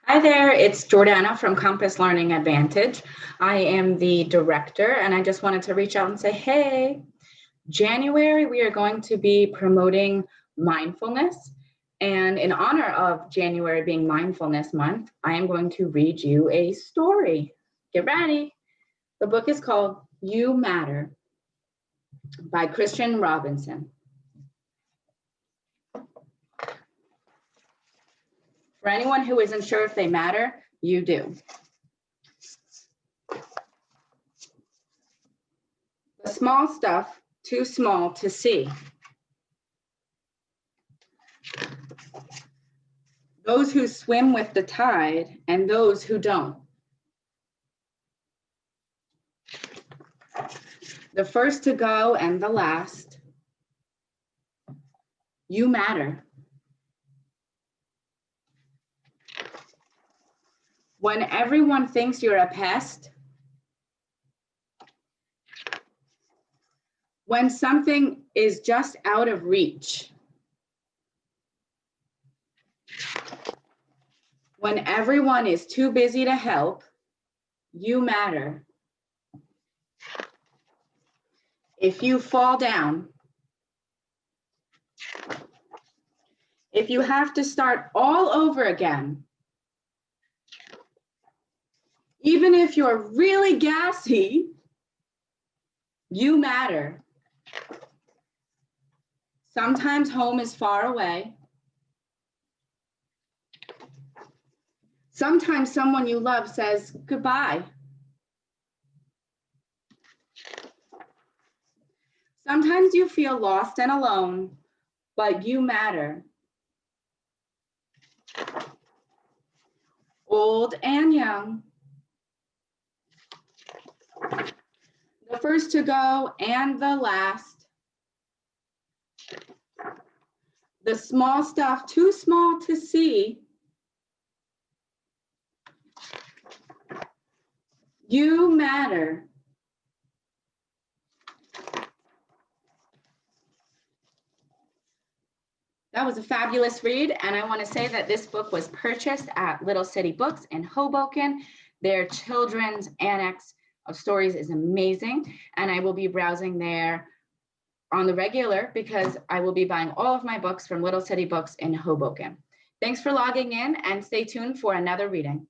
Hi there, it's Jordana from Compass Learning Advantage. I am the director, and I just wanted to reach out and say, hey, January, we are going to be promoting mindfulness. And in honor of January being Mindfulness Month, I am going to read you a story. Get ready. The book is called You Matter by Christian Robinson. For anyone who isn't sure if they matter, you do. The small stuff, too small to see. Those who swim with the tide and those who don't. The first to go and the last. You matter. When everyone thinks you're a pest, when something is just out of reach, when everyone is too busy to help, you matter. If you fall down, if you have to start all over again, even if you're really gassy, you matter. Sometimes home is far away. Sometimes someone you love says goodbye. Sometimes you feel lost and alone, but you matter. Old and young. The first to go and the last. The small stuff too small to see. You matter. That was a fabulous read, and I want to say that this book was purchased at Little City Books in Hoboken. Their children's annex of stories is amazing, and I will be browsing there on the regular because I will be buying all of my books from Little City Books in Hoboken. Thanks for logging in, and stay tuned for another reading.